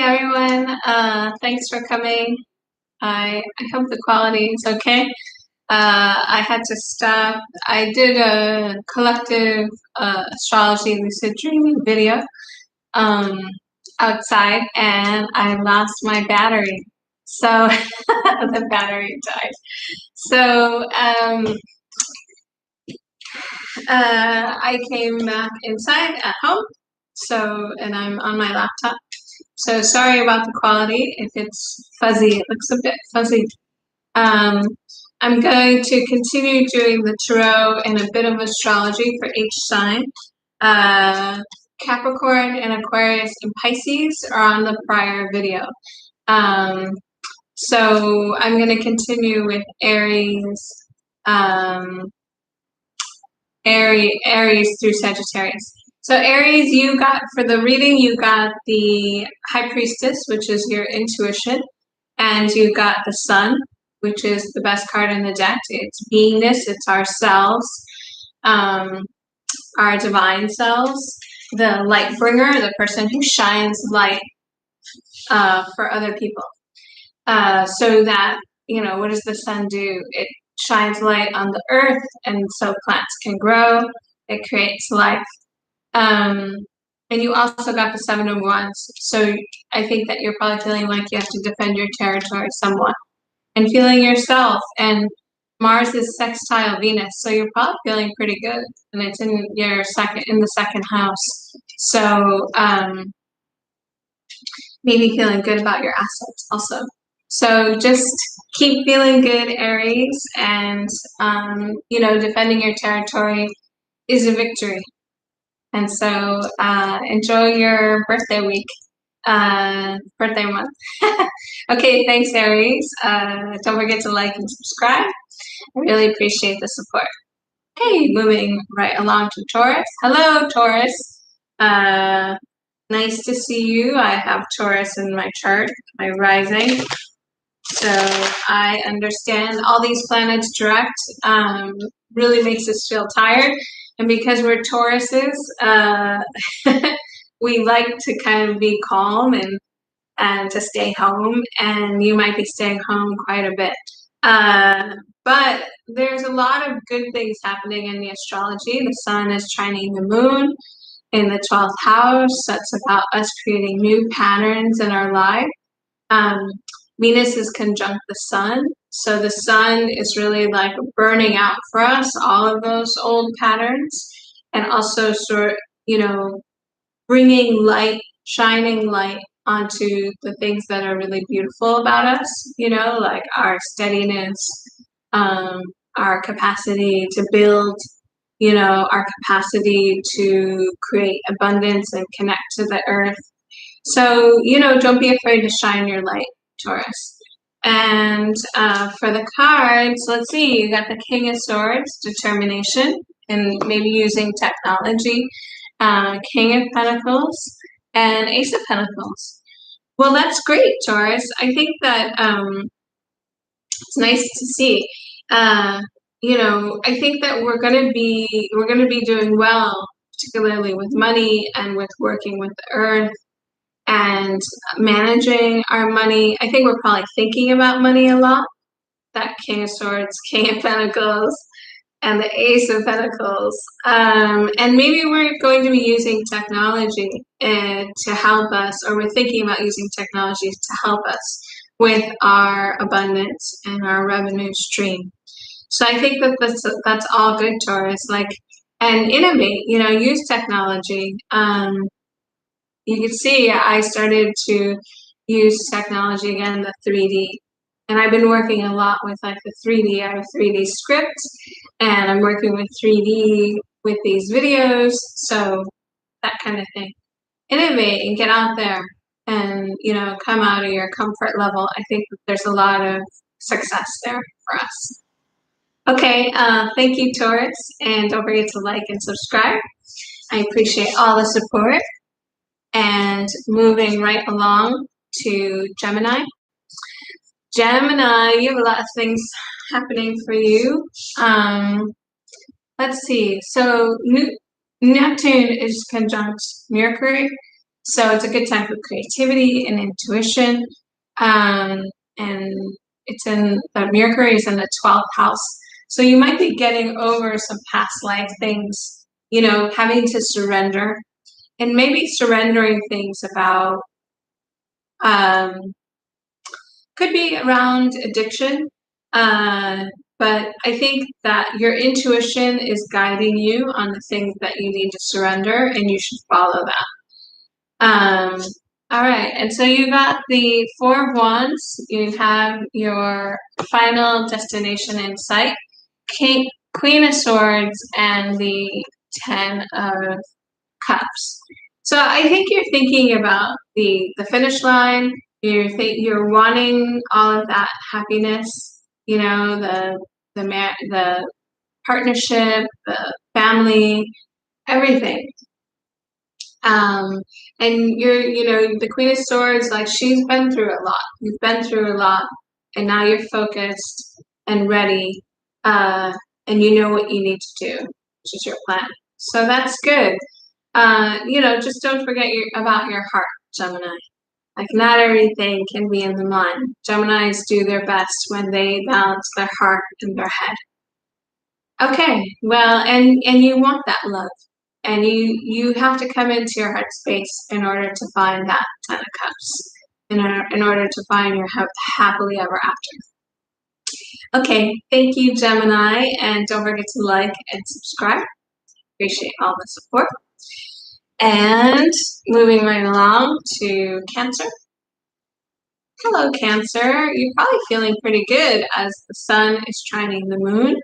everyone. Thanks for coming. I hope the quality is okay. I had to stop. I did a collective astrology lucid dreaming video outside, and I lost my battery. So the battery died. So I came back inside at home. And I'm on my laptop. So sorry about the quality if it's fuzzy. It looks a bit fuzzy. I'm going to continue doing the tarot and a bit of astrology for each sign. Capricorn and Aquarius and Pisces are on the prior video. So I'm going to continue with Aries, Aries through Sagittarius. So Aries, you got, for the reading, you got the High Priestess, which is your intuition, and you got the Sun, which is the best card in the deck. It's beingness, it's ourselves, our divine selves, the light bringer, the person who shines light for other people. So that, what does the Sun do? It shines light on the earth, and so plants can grow. It creates life. And you also got the Seven of Wands. So I think that you're probably feeling like you have to defend your territory somewhat and feeling yourself. And Mars is sextile Venus, so you're probably feeling pretty good. And it's in your the second house. So maybe feeling good about your assets also. So just keep feeling good, Aries, and defending your territory is a victory. And so enjoy your birthday week, birthday month. Okay, thanks, Aries. Don't forget to like and subscribe. I really appreciate the support. Okay, moving right along to Taurus. Hello, Taurus. Nice to see you. I have Taurus in my chart, my rising. So I understand all these planets direct really makes us feel tired. And because we're Tauruses, we like to kind of be calm and to stay home. And you might be staying home quite a bit. But there's a lot of good things happening in the astrology. The Sun is trining the Moon in the 12th house. That's about us creating new patterns in our life. Venus is conjunct the Sun. So the Sun is really like burning out for us all of those old patterns, and also bringing light, shining light onto the things that are really beautiful about us, like our steadiness, our capacity to build, our capacity to create abundance and connect to the earth. So, don't be afraid to shine your light, Taurus. And for the cards, let's see, you got the King of Swords, determination, and maybe using technology, King of Pentacles, and Ace of Pentacles. Well, that's great, Taurus. I think that it's nice to see. I think that we're going to be doing well, particularly with money and with working with the earth and managing our money. I think we're probably thinking about money a lot. That King of Swords, King of Pentacles, and the Ace of Pentacles. And maybe we're going to be using technology to help us, or we're thinking about using technology to help us with our abundance and our revenue stream. So I think that that's all good, Taurus. And innovate, use technology. You can see I started to use technology again, the 3D. And I've been working a lot with the 3D. I have 3D scripts, and I'm working with 3D with these videos. So that kind of thing. Innovate and get out there and, come out of your comfort level. I think that there's a lot of success there for us. Okay, thank you, Taurus. And don't forget to like and subscribe. I appreciate all the support. And moving right along to Gemini. Gemini, you have a lot of things happening for you. Let's see. So Neptune is conjunct Mercury. So it's a good time for creativity and intuition. And it's in the Mercury is in the 12th house. So you might be getting over some past life things, you know, having to surrender and maybe surrendering things about, could be around addiction. But I think that your intuition is guiding you on the things that you need to surrender, and you should follow that. All right, and so you got the Four of Wands. You have your final destination in sight, Queen of Swords, and the Ten of Cups. So I think you're thinking about the finish line. You're wanting all of that happiness. You know, the partnership, the family, everything. And you know, the Queen of Swords, like she's been through a lot. You've been through a lot, and now you're focused and ready, and you know what you need to do, which is your plan. So that's good. You know, just don't forget about your heart, Gemini. Like not everything can be in the mind. Geminis do their best when they balance their heart and their head. Okay, well, and you want that love, and you have to come into your heart space in order to find that Ten of Cups, in order to find your happily ever after. Okay, thank you, Gemini, and don't forget to like and subscribe. Appreciate all the support. And moving right along to Cancer. Hello, Cancer. You're probably feeling pretty good as the sun is trining the moon.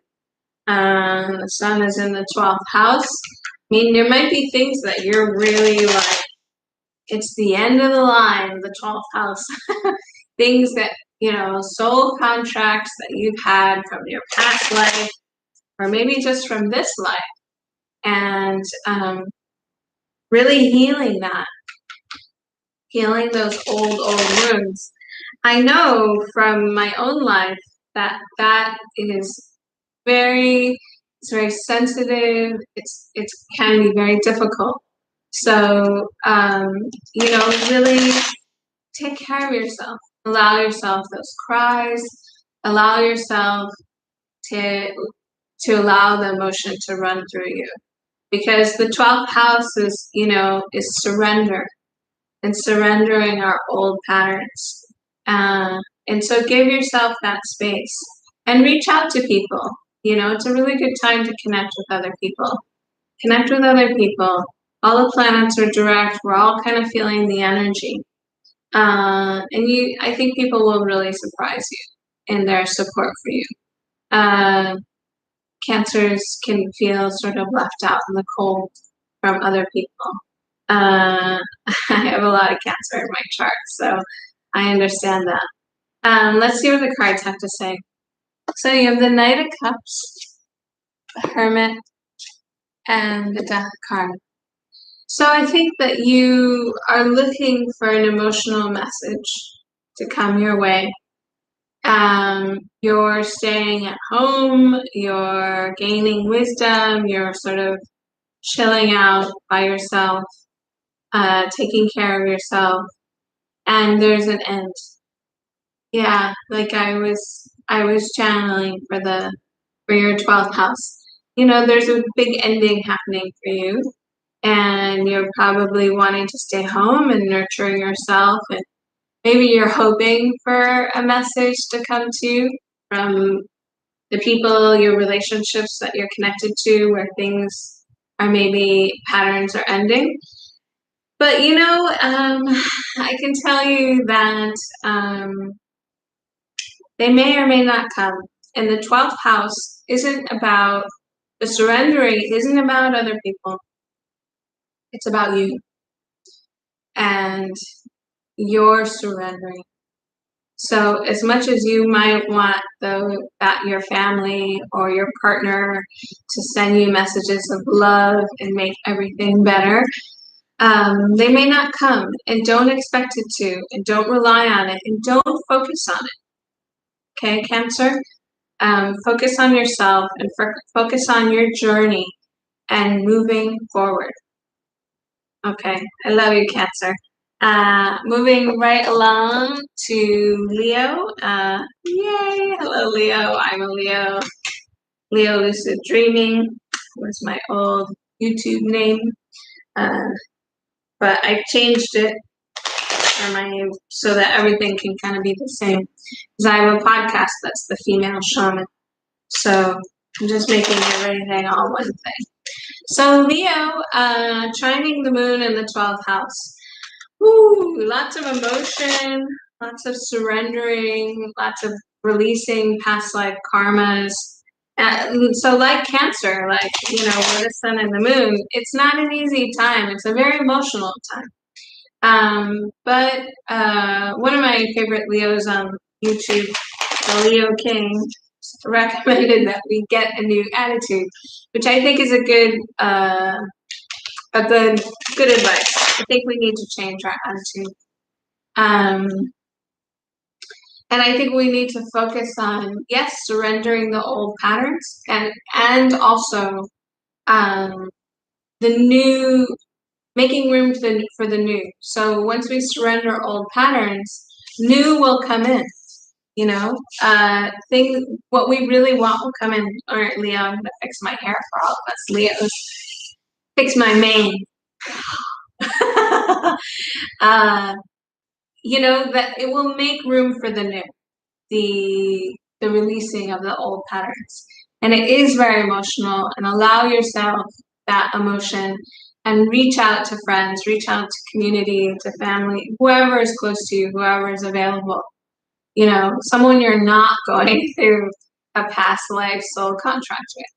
The sun is in the 12th house. I mean, there might be things that you're really like, it's the end of the line, the 12th house. Things that, you know, soul contracts that you've had from your past life, or maybe just from this life. And really healing that, healing those old wounds. I know from my own life that is it's very sensitive. It can be very difficult. So you know, really take care of yourself. Allow yourself those cries. Allow yourself to allow the emotion to run through you, because the 12th house is, you know, is surrender and surrendering our old patterns. And so give yourself that space and reach out to people. You know, it's a really good time to connect with other people. Connect with other people. All the planets are direct. We're all kind of feeling the energy. I think people will really surprise you in their support for you. Cancers can feel sort of left out in the cold from other people. I have a lot of Cancer in my chart, so I understand that. Let's see what the cards have to say. So you have the Knight of Cups, the Hermit, and the Death card. So I think that you are looking for an emotional message to come your way. You're staying at home, you're gaining wisdom, you're sort of chilling out by yourself, taking care of yourself, and there's an end. Yeah, like I was channeling for your 12th house. You know, there's a big ending happening for you, and you're probably wanting to stay home and nurturing yourself, and maybe you're hoping for a message to come to you from the people, your relationships that you're connected to, where things are maybe patterns are ending. But you know, I can tell you that they may or may not come. And the 12th house isn't about the surrendering, isn't about other people. It's about you and your surrendering. So as much as you might want that your family or your partner to send you messages of love and make everything better, they may not come, and don't expect it to, and don't rely on it, and don't focus on it. Okay, Cancer? Focus on yourself and focus on your journey and moving forward. Okay, I love you, Cancer. Moving right along to Leo. Yay! Hello, Leo. I'm a Leo. Leo Lucid Dreaming was my old YouTube name, uh, but I changed it for my so that everything can kind of be the same. Because I have a podcast that's the Female Shaman, so I'm just making everything all one thing. So Leo, trining the moon in the 12th house. Ooh, lots of emotion, lots of surrendering, lots of releasing past life karmas. So like Cancer, like, with the sun and the moon, it's not an easy time. It's a very emotional time. But one of my favorite Leos on YouTube, the Leo King, recommended that we get a new attitude, which I think is a good advice. I think we need to change our attitude. And I think we need to focus on, yes, surrendering the old patterns and also the new, making room for the new. So once we surrender old patterns, new will come in. What we really want will come in. All right, Leo, I'm gonna fix my hair for all of us Leos. Fix my mane. That it will make room for the new, the releasing of the old patterns. And it is very emotional, and allow yourself that emotion and reach out to friends, reach out to community, to family, whoever is close to you, whoever is available. Someone you're not going through a past life soul contract with.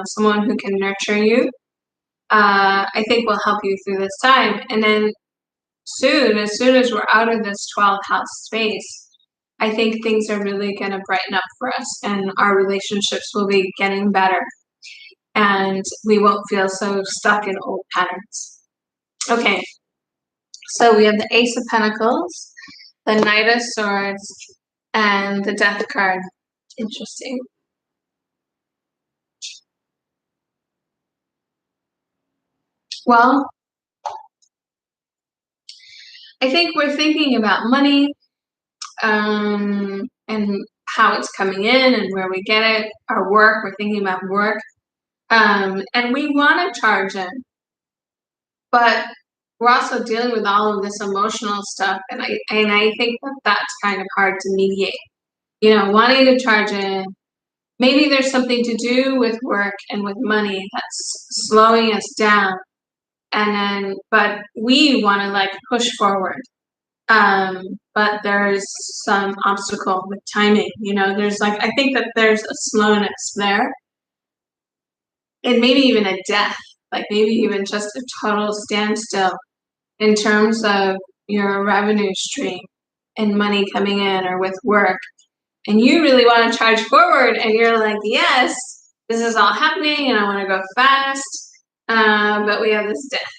Someone who can nurture you, I think will help you through this time. And then as soon as we're out of this 12th house space, I think things are really going to brighten up for us, and our relationships will be getting better, and we won't feel so stuck in old patterns. Okay, so we have the Ace of Pentacles, the Knight of Swords, and the Death card. Interesting. Well, I think we're thinking about money, and how it's coming in and where we get it. Our work, we're thinking about work. And we want to charge in, but we're also dealing with all of this emotional stuff, and I think that that's kind of hard to mediate. Wanting to charge in, maybe there's something to do with work and with money that's slowing us down, but we want to like push forward. But there's some obstacle with timing. I think that there's a slowness there, and maybe even a death, like maybe even just a total standstill in terms of your revenue stream and money coming in or with work. And you really want to charge forward, and you're like, yes, this is all happening and I want to go fast. But we have this death,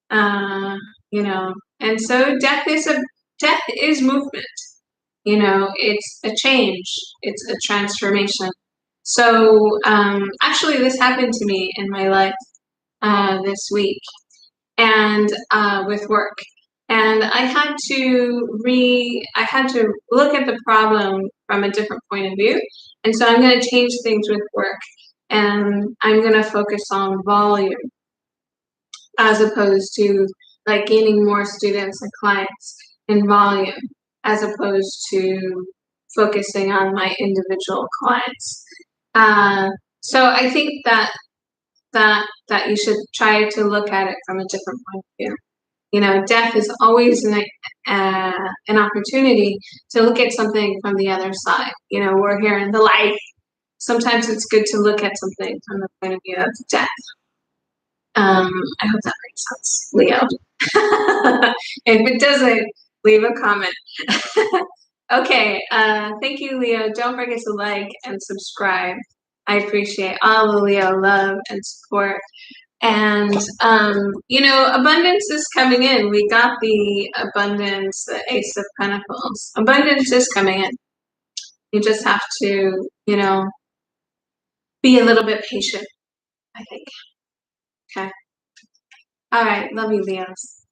and so death is movement. It's a change, it's a transformation. So actually this happened to me in my life this week, and with work. And I had to look at the problem from a different point of view. And so I'm going to change things with work, and I'm going to focus on volume as opposed to like gaining more students and clients in volume, as opposed to focusing on my individual clients. So I think that you should try to look at it from a different point of view. Death is always an opportunity to look at something from the other side. We're here in the light. Sometimes it's good to look at something from the point of view of death. I hope that makes sense, Leo. If it doesn't, leave a comment. Okay, thank you, Leo. Don't forget to like and subscribe. I appreciate all the Leo love and support. And, abundance is coming in. We got the abundance, the Ace of Pentacles. Abundance is coming in. You just have to, be a little bit patient, I think. Okay. All right, love you, Leos.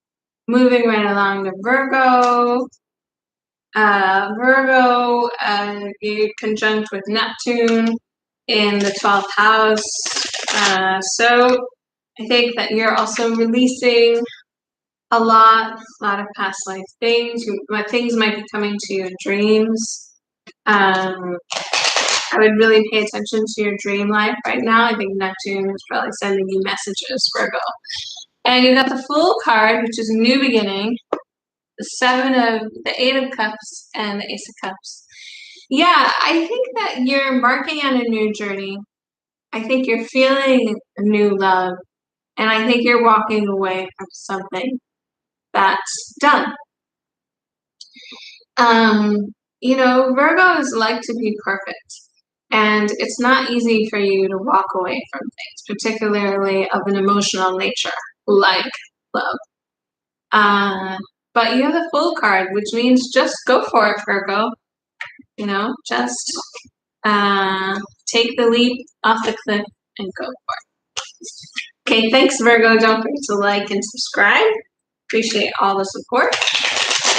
Moving right along to Virgo. Virgo, you conjunct with Neptune in the 12th house. So I think that you're also releasing a lot of past life things. Things might be coming to you in dreams. I would really pay attention to your dream life right now. I think Neptune is probably sending you messages, Virgo. And you got the Fool card, which is a new beginning. The 8 of Cups and the Ace of Cups. Yeah, I think that you're embarking on a new journey. I think you're feeling a new love. And I think you're walking away from something that's done. Virgos like to be perfect. And it's not easy for you to walk away from things, particularly of an emotional nature, like love. But you have the Fool card, which means just go for it, Virgo. Just take the leap off the cliff and go for it. Okay, thanks, Virgo. Don't forget to like and subscribe. Appreciate all the support.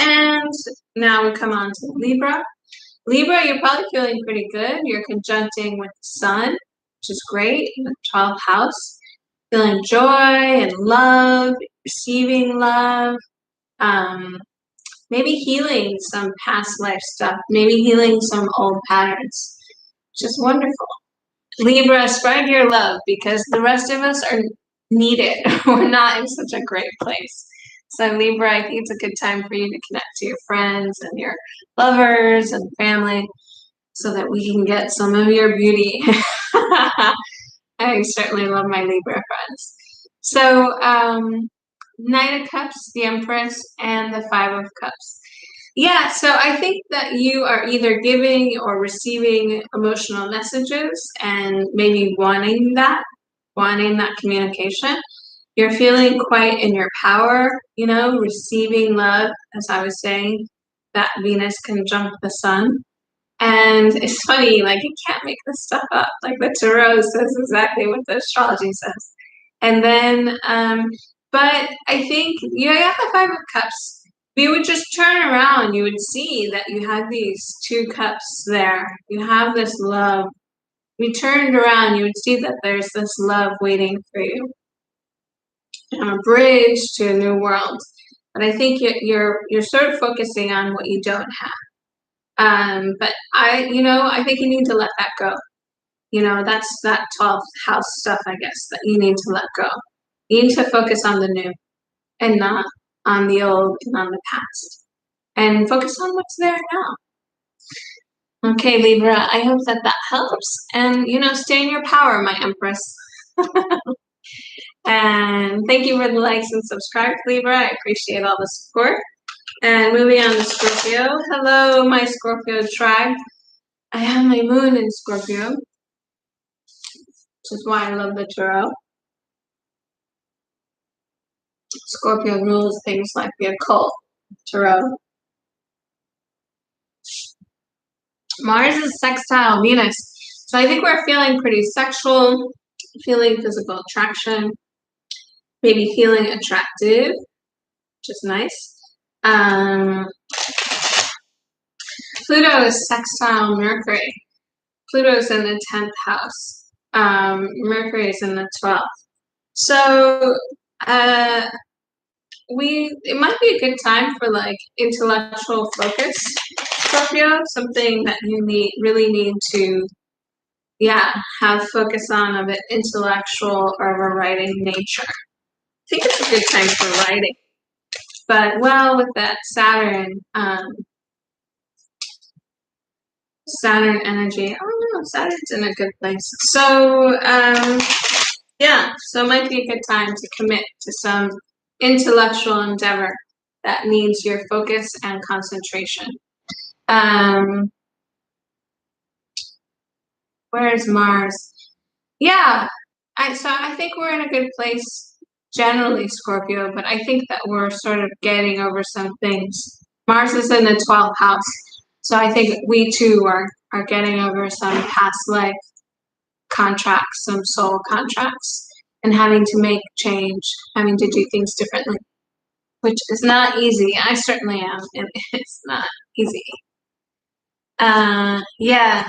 And now we come on to Libra. Libra, you're probably feeling pretty good. You're conjuncting with the Sun, which is great, in the 12th house. Feeling joy and love, receiving love. Maybe healing some past life stuff, maybe healing some old patterns. Just wonderful. Libra, spread your love because the rest of us are needed. We're not in such a great place. So Libra, I think it's a good time for you to connect to your friends and your lovers and family so that we can get some of your beauty. I certainly love my Libra friends. So Knight of Cups, the Empress, and the 5 of Cups. Yeah, so I think that you are either giving or receiving emotional messages and maybe wanting that communication. You're feeling quite in your power, receiving love, as I was saying, that Venus conjunct the Sun. And it's funny, you can't make this stuff up. The Tarot says exactly what the astrology says. And then, but I think you got the 5 of Cups. If you would just turn around, you would see that you have these 2 cups there. You have this love. If you turned around, you would see that there's this love waiting for you. A bridge to a new world. But I think you're sort of focusing on what you don't have. But I think you need to let that go. That's that 12th house stuff, I guess, that you need to let go. You need to focus on the new and not on the old and on the past. And focus on what's there now. Okay, Libra, I hope that helps. And, stay in your power, my Empress. And thank you for the likes and subscribe, Libra. I appreciate all the support. And moving on to Scorpio. Hello, my Scorpio tribe. I have my moon in Scorpio, which is why I love the Tarot. Scorpio rules things like the occult, Tarot. Mars is sextile Venus. So I think we're feeling pretty sexual, feeling physical attraction, maybe feeling attractive, which is nice. Pluto is sextile Mercury. Pluto is in the 10th house. Mercury is in the 12th. So it might be a good time for intellectual focus, Scorpio, something that you really need to have focus on of an intellectual or of a writing nature. I think it's a good time for writing. But with that Saturn energy, I don't know, Saturn's in a good place. So so it might be a good time to commit to some intellectual endeavor that needs your focus and concentration. Where's Mars? Yeah, I think we're in a good place generally, Scorpio, but I think that we're sort of getting over some things. Mars is in the 12th house, so I think we too are getting over some past life contracts, some soul contracts. and having to make change, having to do things differently, which is not easy. I certainly am, and it's not easy. Yeah.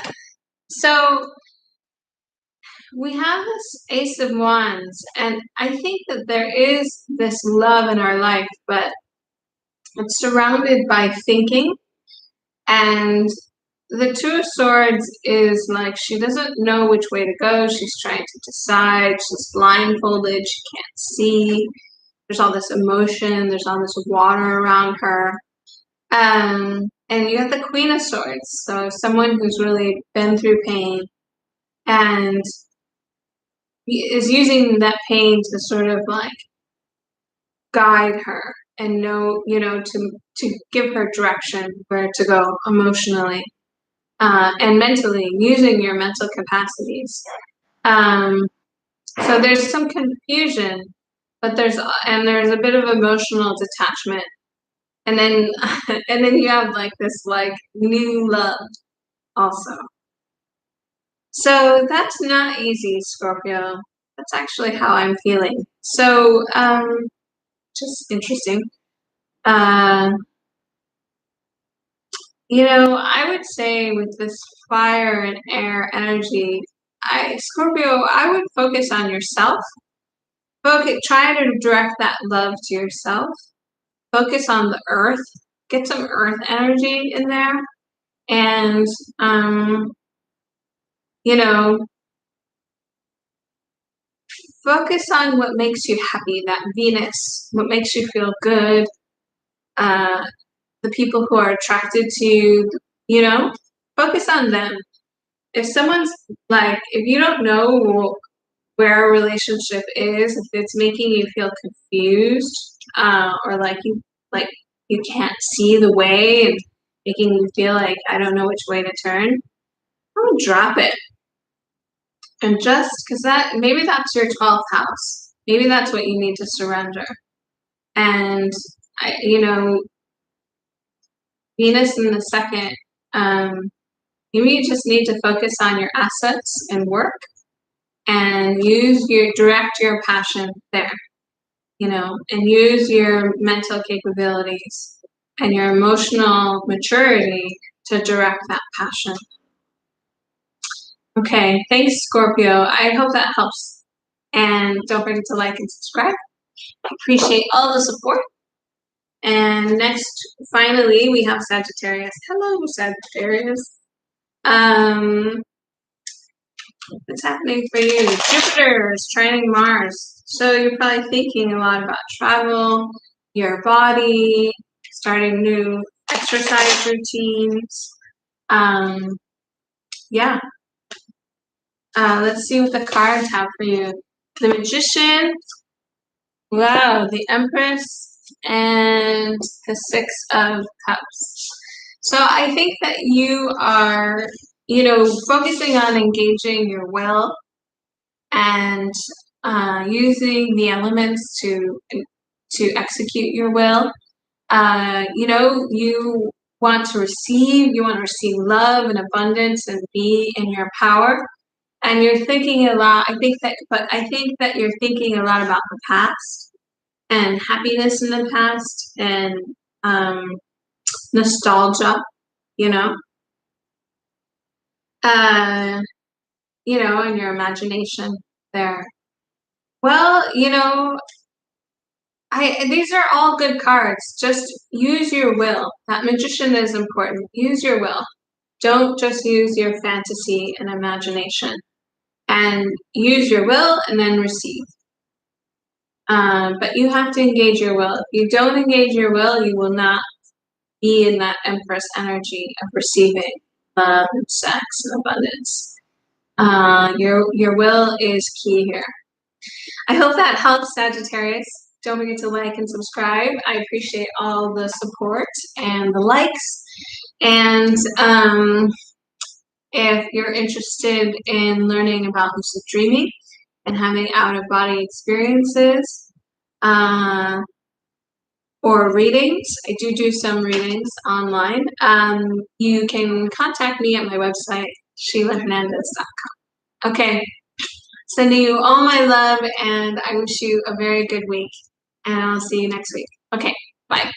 So we have this Ace of Wands, and I think that there is this love in our life, but it's surrounded by thinking. And the Two of Swords is like she doesn't know which way to go. She's trying to decide. She's blindfolded. She can't see. There's all this emotion. There's all this water around her. And you have the Queen of Swords, so someone who's really been through pain and is using that pain to sort of like guide her and know, to give her direction where to go emotionally and mentally, using your mental capacities. So there's some confusion, but there's a bit of emotional detachment. And then and then you have like this like new love also. So that's not easy, Scorpio. That's actually how I'm feeling. So just interesting. I would say with this fire and air energy, Scorpio, I would focus on yourself. Try to direct that love to yourself. Focus on the earth. Get some earth energy in there. And, focus on what makes you happy, that Venus, what makes you feel good, the people who are attracted to you, focus on them. If someone's if you don't know where a relationship is, if it's making you feel confused, or you can't see the way and making you feel like I don't know which way to turn, I would drop it. And just because maybe that's your 12th house. Maybe that's what you need to surrender. And, Venus in the second, maybe you just need to focus on your assets and work and direct your passion there, and use your mental capabilities and your emotional maturity to direct that passion. Okay, thanks, Scorpio. I hope that helps. And don't forget to like and subscribe. I appreciate all the support. And next, finally, we have Sagittarius. Hello, Sagittarius. What's happening for you? Jupiter is trining Mars. So you're probably thinking a lot about travel, your body, starting new exercise routines. Yeah. Let's see what the cards have for you. The Magician. Wow, the Empress and the Six of Cups. So I think that you are, focusing on engaging your will and using the elements to execute your will. You want to receive love and abundance and be in your power. And you're thinking a lot, I think that you're thinking a lot about the past and happiness in the past and nostalgia, and your imagination there. Well, these are all good cards. Just use your will. That Magician is important. Use your will. Don't just use your fantasy and imagination. And use your will and then receive. But you have to engage your will. If you don't engage your will, you will not be in that Empress energy of receiving love and sex and abundance. Your will is key here. I hope that helps, Sagittarius. Don't forget to like and subscribe. I appreciate all the support and the likes. And if you're interested in learning about lucid dreaming and having out-of-body experiences or readings, I do some readings online. You can contact me at my website, SheilaHernandez.com. Okay. Sending you all my love, and I wish you a very good week. And I'll see you next week. Okay, bye.